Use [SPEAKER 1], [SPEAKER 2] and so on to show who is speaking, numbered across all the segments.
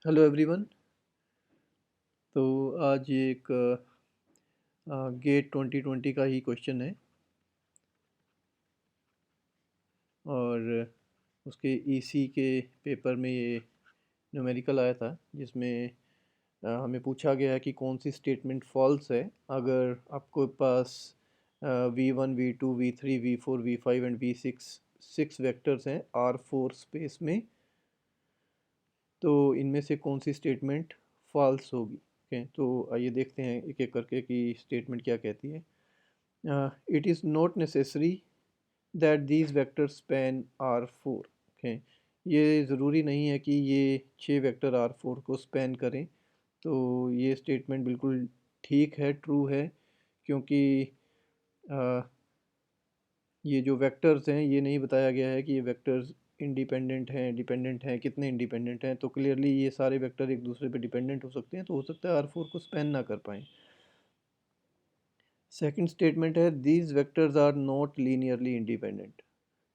[SPEAKER 1] Hello everyone. तो आज ये एक गेट 2020 का ही क्वेश्चन है और उसके ईसी के पेपर में ये न्यूमेरिकल आया था जिसमें हमें पूछा गया है कि कौन सी स्टेटमेंट फॉल्स है अगर आपको पास V1 V2 V3 V4 V5 and V6 six vectors हैं R4 स्पेस में। तो इनमें से कौन सी स्टेटमेंट फॉल्स होगी। ओके, तो आइए देखते हैं एक एक करके कि स्टेटमेंट क्या कहती है। It is not necessary that these vectors span R4। okay, ये ज़रूरी नहीं है कि ये 6 वेक्टर R4 को स्पैन करें। तो ये स्टेटमेंट बिल्कुल ठीक है, ट्रू है, क्योंकि uh, ये जो वेक्टर्स हैं ये नहीं बताया गया है कि ये वेक्टर्स इंडिपेंडेंट हैं, डिपेंडेंट हैं, कितने इंडिपेंडेंट हैं। तो क्लियरली ये सारे वेक्टर एक दूसरे पे डिपेंडेंट हो सकते हैं, तो हो सकता है R4 को स्पैन ना कर पाएँ। सेकंड स्टेटमेंट है these vectors are not linearly independent.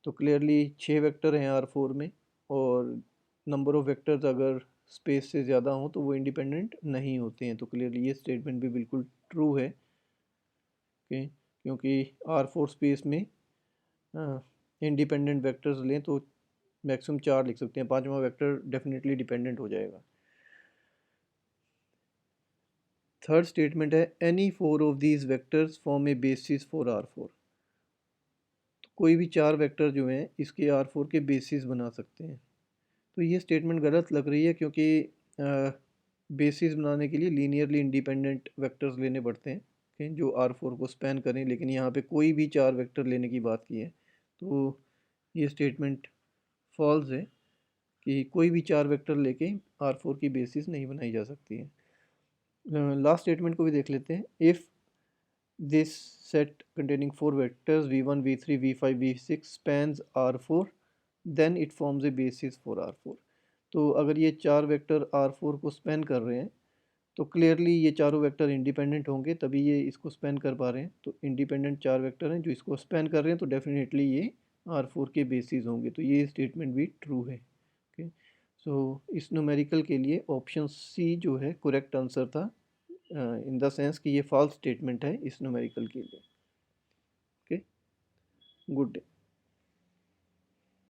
[SPEAKER 1] तो क्लियरली 6 वेक्टर हैं R4 में और नंबर ऑफ वेक्टर्स अगर स्पेस से ज़्यादा हों तो वो इंडिपेंडेंट नहीं होते हैं। तो क्लियरली ये स्टेटमेंट भी बिल्कुल ट्रू है कि क्योंकि R4 स्पेस में इंडिपेंडेंट वेक्टर्स लें तो मैक्सिमम 4 लिख सकते हैं, पांचवा वेक्टर डेफिनेटली डिपेंडेंट हो जाएगा। थर्ड स्टेटमेंट है any four of these vectors form A basis for R4। तो कोई भी 4 वेक्टर जो हैं इसके R4 के बेसिस बना सकते हैं। तो ये स्टेटमेंट गलत लग रही है क्योंकि बेसिस बनाने के लिए लीनियरली इंडिपेंडेंट वेक्टर्स लेने पड़ते हैं, okay, जो R4 को स्पैन करें, लेकिन यहाँ पे कोई भी 4 वेक्टर लेने की बात की है। तो ये स्टेटमेंट फॉल्स है कि कोई भी 4 वेक्टर लेके R4 की बेसिस नहीं बनाई जा सकती है। लास्ट स्टेटमेंट को भी देख लेते हैं। If this set containing 4 vectors v1 v3 v5 v6 spans R4 then it forms a basis for R4। तो अगर ये 4 वेक्टर R4 को स्पेन कर रहे हैं तो क्लियरली ये चारों वेक्टर इंडिपेंडेंट होंगे, तभी ये इसको स्पेन कर पा रहे हैं। तो इंडिपेंडेंट 4 वेक्टर हैं जो इसको स्पेन कर रहे हैं, तो डेफिनेटली ये R4 के बेसिस होंगे। तो ये स्टेटमेंट भी ट्रू है। ओके, सो इस न्यूमेरिकल के लिए ऑप्शन सी जो है करेक्ट आंसर था, इन द सेंस कि ये फॉल्स स्टेटमेंट है इस न्यूमेरिकल के लिए। Okay, good day.